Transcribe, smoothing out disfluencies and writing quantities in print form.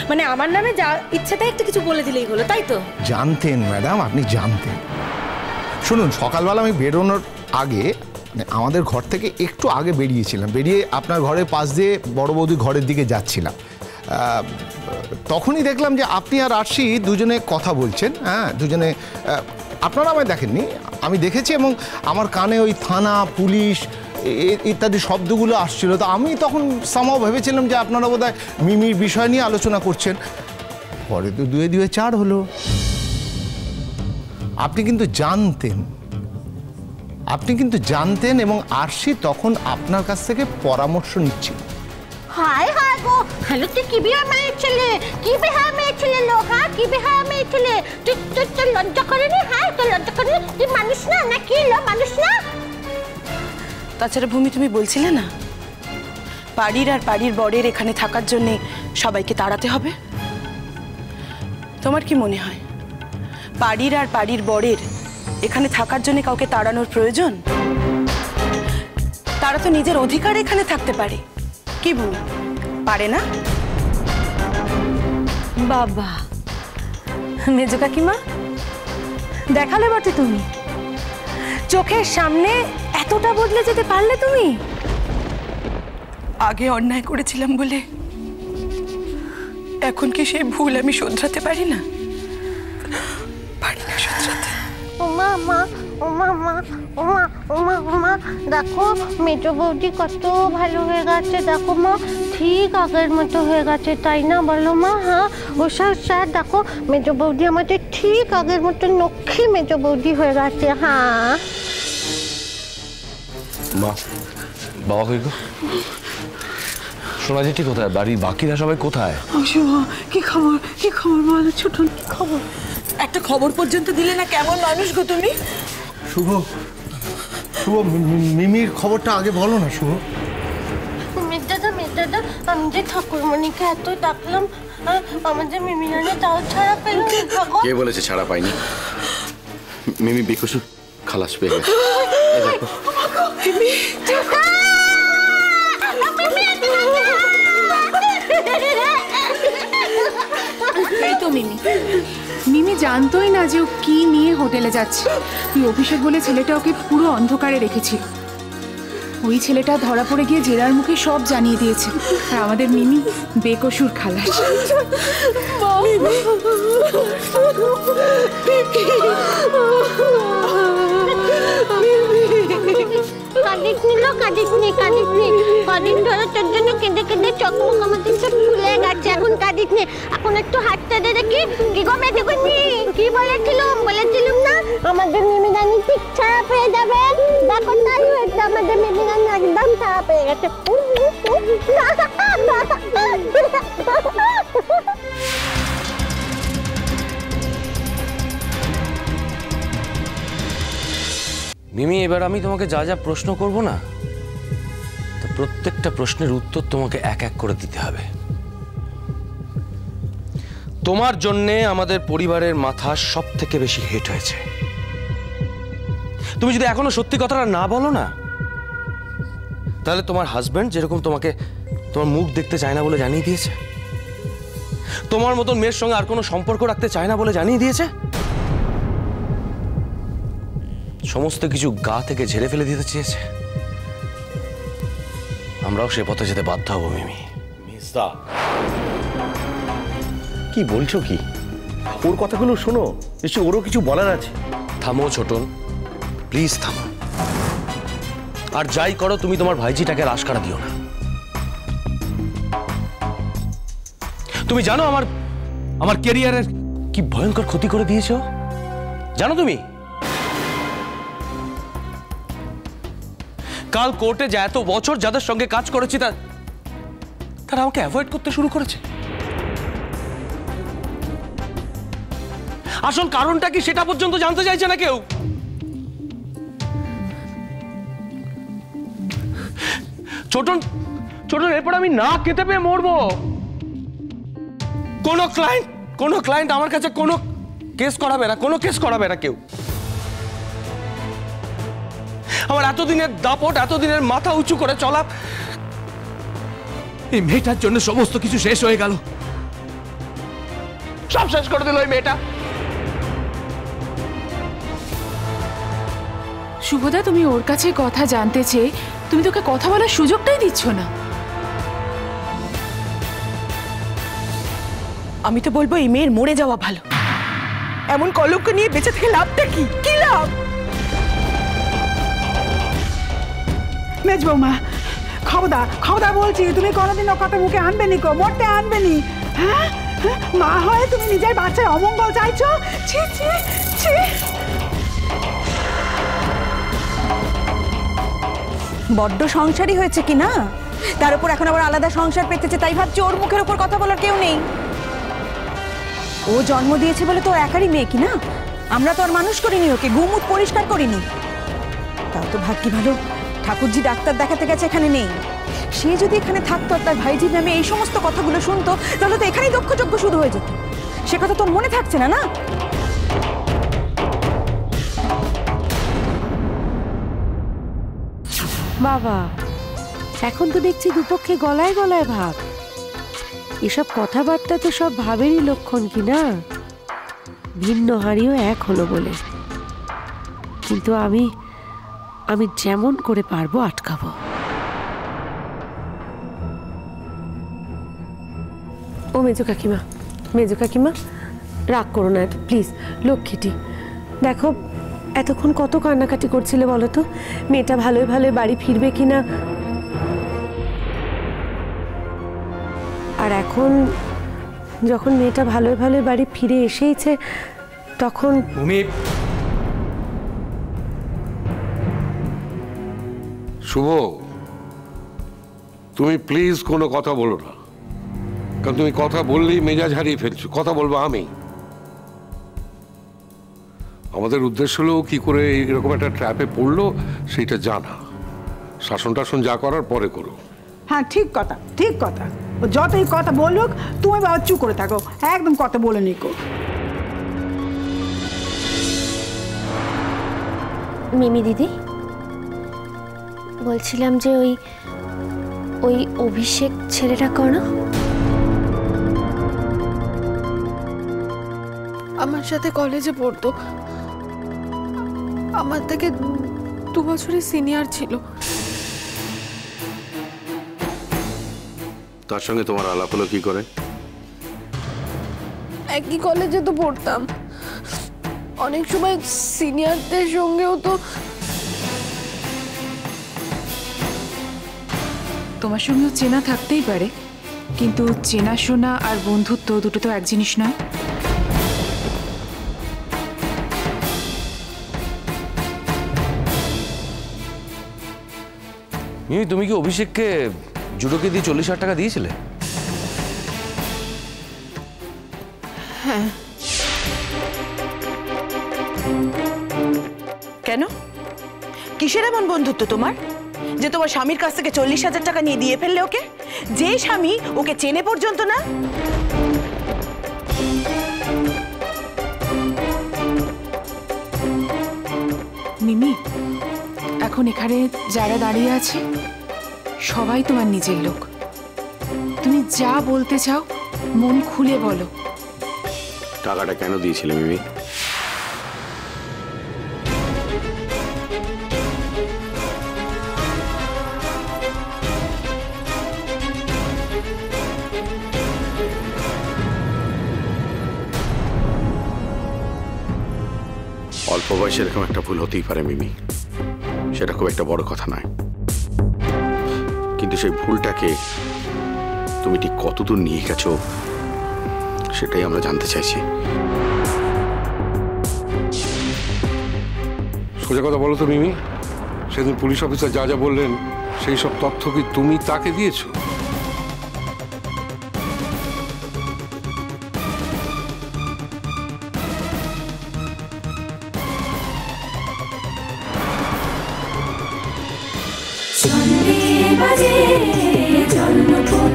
মানে আমার নামে যা ইচ্ছেটা একটু কিছু বলে দিলেই হলো, তাই তো? জানতেন ম্যাডাম, আপনি জানতেন। শুনুন, সকালবেলা আমি বেরোনোর আগে আমাদের ঘর থেকে একটু আগে বেরিয়েছিলাম, বেরিয়ে আপনার ঘরের পাশ দিয়ে বড় বৌদির ঘরের দিকে যাচ্ছিলাম। তখনই দেখলাম যে আপনি আর আরশি দুজনে কথা বলছেন। হ্যাঁ, দুজনে। আপনারা আমায় দেখেননি, আমি দেখেছি, এবং আমার কানে ওই থানা, পুলিশ ইত্যাদি শব্দগুলো আসছিল। তো আমি তখন সামাও ভেবেছিলাম যে আপনারা বোধহয় মিমির বিষয় নিয়ে আলোচনা করছেন। পরে তো 2 2 4 হলো। আপনি কিন্তু জানতেন, এবং আরশি তখন আপনার কাছ থেকে পরামর্শ নিচ্ছিল। হায় হায় গো, হ্যালো, তুই কি বিয়ে মেয়ে ছেলে, কি বিয়ে মেয়ে ছেলে লো, হ্যাঁ কি বিয়ে মেয়ে ছেলে, তুই লজ্জা করেনি? হ্যাঁ, তুই লজ্জা করেনি? তুই মানুষ না, না কি লো, মানুষ না? তাছাড়া ভূমি, তুমি বলছিলে না বাড়ির আর বাড়ির বরের এখানে থাকার জন্য সবাইকে তাড়াতে হবে? তোমার কি মনে হয় বাড়ির আর বাড়ির বরের এখানে থাকার জন্য কাউকে তাড়ানোর প্রয়োজন? তারা তো নিজের অধিকার এখানে থাকতে পারে, কি ভূমি, পারে না? বাবা, মেজো কাকিমা, দেখালে বটে তুমি, চোখের সামনে এতটা বদলে যেতে পারলে তুমি। আগে অন্যায় করেছিলাম বলে এখন কি সেই ভুল আমি শোধরাতে পারি না? পারি না শোধরাতে। ওমা মা, ওমা মা, ওমা ওমা ওমা, দেখো মেজো বৌদি কত ভালো হয়ে গেছে, দেখো মা, ঠিক আগের মতো হয়ে গেছে, তাই না বলো মা? হ্যাঁ, স্যার দেখো, মেজো বৌদি আমাদের ঠিক আগের মতো লক্ষ্মী মেজো বৌদি হয়ে গেছে। হ্যাঁ মা, বাবা কই গো? সোনা জেঠি কোথায়? বাড়ির বাকিরা সবাই কোথায়? কি খবর, কি খবর বলো ছোটন, কি খবর? একটা খবর পর্যন্ত দিলে না, কেমন মানুষ গো তুমি? শুভ, মিমির খবরটা আগে বলো না শুভ। মেজদাদা, আমি যে ঠাকুরমণিকে এত ডাকলাম, আমাদের মিমি জানে তাও ছাড়া পেল। কে বলেছে ছাড়া পাইনি? মিমি বেকসুর খালাস পেয়ে গেছে। এই তো মিমি জানতোই না যে ও কি নিয়ে হোটেলে যাচ্ছে। তুই অভিষেক বলে ছেলেটা ওকে পুরো অন্ধকারে রেখেছিল। ওই ছেলেটা ধরা পড়ে গিয়ে জেরার মুখে সব জানিয়ে দিয়েছে, আর আমাদের মিমি বেকসুর খালাস। কাঁদিসনি, কদিন ধরে তোর জন্য কেঁদে কেঁদে চকমক আমাদের সব ফুলে গেছে, এখন কাঁদিসনি। এখন একটু হাতটা দে দেখি। কি গো মেজুকুনি, কি বলেছিলাম না আমাদের মিমি রানী ঠিক ছাড়া পেয়ে যাবে? দেখো তাই হয়েছে, আমাদের মিমি রানী একদম ছাড়া পেয়ে গেছে। মিমি, এবার আমি তোমাকে যা যা প্রশ্ন করব না, তো প্রত্যেকটা প্রশ্নের উত্তর তোমাকে এক এক করে দিতে হবে। তোমার জন্যে আমাদের পরিবারের মাথা সব থেকে বেশি হেট হয়েছে। তুমি যদি এখনো সত্যি কথাটা না বলো না, তাহলে তোমার হাজবেন্ড যেরকম তোমাকে তোমার মুখ দেখতে চায় না বলে জানিয়ে দিয়েছে, তোমার মতন মেয়ের সঙ্গে আর কোনো সম্পর্ক রাখতে চায় না বলে জানিয়ে দিয়েছে, সমস্ত কিছু গা থেকে ঝেড়ে ফেলে দিতে চেয়েছে। আমরাও সে পথে যেতে বাধ্য হব। মিমি, মিস্তা, কি বলছো কি? ওর কথাগুলো শোনো, নিশ্চয়ই ওরও কিছু বলার আছে। থামো ছোটন, প্লিজ থামো। আর যাই করো, তুমি তোমার ভাইজিটাকে লাশ কাটা দিও না। তুমি জানো আমার ক্যারিয়ারের কি ভয়ঙ্কর ক্ষতি করে দিয়েছো? জানো তুমি? কাল কোর্টে যে এত বছর যাদের সঙ্গে কাজ করেছি তারা আমাকে অ্যাভয়েড করতে শুরু করেছে। আসল কারণটা কি সেটা পর্যন্ত জানতে চাইছে না কেউ। ছোটন, এরপর আমি না খেতে পেয়ে মরবো। কোন ক্লায়েন্ট আমার কাছে কোনো কেস করাবে না কেউ। আমার এতদিনের দাপট, এতদিনের মাথা উঁচু করে চলা, এই মেয়েটার জন্য সমস্ত কিছু শেষ হয়ে গেল। সব শেষ করে দিল ওই মেয়েটা। শুভদা, তুমি ওর কাছে কথা জানতে চেয়ে তুমি তোকে কথা বলার সুযোগটাই দিচ্ছ না। আমি তো বলবো এই মেয়ের মরে যাওয়া ভালো। এমন কলঙ্ক নিয়ে বেঁচে থেকে লাভটা কি? কি লাভ? মেজ বৌমা, খবরদার বলছি, তুমি কোনোদিন ও কথা মুখে আনবে নি, মোটে আনবে নি। হ্যাঁ, মা হয়ে তুমি নিজের বাচ্চার অমঙ্গল চাইছো? ছি ছি ছি। বড্ড সংসারই হয়েছে কি না, তার উপর এখন আবার আলাদা সংসার পেতেছে, তাই ভাবছি ওর মুখের উপর কথা বলার কেউ নেই। ও জন্ম দিয়েছে বলে তো একারই মেয়ে কি না, আমরা তো আর মানুষ করিনি ওকে, গুমুট পরিষ্কার করিনি। তাও তো ভাগ্যি ভালো ঠাকুরজি ডাক্তার দেখাতে গেছে, এখানে নেই। সে যদি এখানে থাকতো আর তার ভাইজির নামে এই সমস্ত কথাগুলো শুনতো, তাহলে তো এখানেই দক্ষযজ্ঞ শুরু হয়ে যেত। সে কথা তোর মনে থাকছে না? না, বাবা এখন তো দেখছি দুপক্ষে গলায় গলায় ভাব। এসব কথাবার্তা তো সব ভাবেরই লক্ষণ কি না, ভিন্ন হারিও এক হলো বলে। কিন্তু আমি যেমন করে পারবো আটকাবো। ও মেজো কাকিমা রাগ করো না এত প্লিজ। লক্ষ্মীটি দেখো, এতক্ষণ কত কান্নাকাটি করছিলে বলো তো, মেয়েটা ভালোই ভালোই বাড়ি ফিরবে কিনা। আর এখন যখন মেয়েটা ভালোই ভালোই বাড়ি ফিরে এসেইছে, তখন শুভ, তুমি প্লিজ কোনো কথা বলো না, কারণ তুমি কথা বললেই মেজাজ হারিয়ে ফেলছো। কথা বলবো আমি। আমাদের উদ্দেশ্য হলো কি করে এরকম একটা ট্র্যাপে পড়লো সেইটা জানা। শাসন টাসন যা করার পরে করো। হ্যাঁ, ঠিক কথা। ও যতই কথা বলুক, তুমি বাবা চুপ করে থাকো, একদম কথা বলে নিকো। মিমি দিদি, বলছিলাম যে ওই অভিষেক ছেলেটা করো, আমার সাথে কলেজে পড়তো, আমার থেকে 2 বছরের সিনিয়র ছিল। তার সঙ্গে তোমার আলাপ হলো কি করে? একই কলেজে তো পড়তাম, অনেক সময় সিনিয়রদের সঙ্গেও তো। তোমার সঙ্গেও চেনা থাকতেই পারে, কিন্তু চেনাশোনা আর বন্ধুত্ব দুটো তো এক জিনিস নয়। মিমি, তুমি কি অভিষেককে জুডোকে দিয়ে 40,000 টাকা দিয়েছিলে? হ্যাঁ। কেন? কিসের এমন বন্ধুত্ব তোমার যে তোমার স্বামীর কাছ থেকে 40,000 টাকা নিয়ে দিয়ে ফেললে ওকে, যে স্বামী ওকে চেনে পর্যন্ত না? মিমি, এখন এখানে যারা দাঁড়িয়ে আছে সবাই তোমার নিজের লোক। তুমি যা বলতে চাও মন খুলে বলো। টাকাটা কেন দিয়েছিলে মিমি? অল্প বয়সে এরকম একটা ভুল হতেই পারে মিমি, সেটা খুব একটা বড় কথা নয়। কিন্তু সেই ভুলটাকে তুমি ঠিক কতদূর নিয়ে গেছো সেটাই আমরা জানতে চাইছি। সোজা কথা বলো তো মিমি, সেদিন পুলিশ অফিসার যা যা বললেন সেই সব তথ্য কি তুমি তাকে দিয়েছো? বাজে জন্মপথ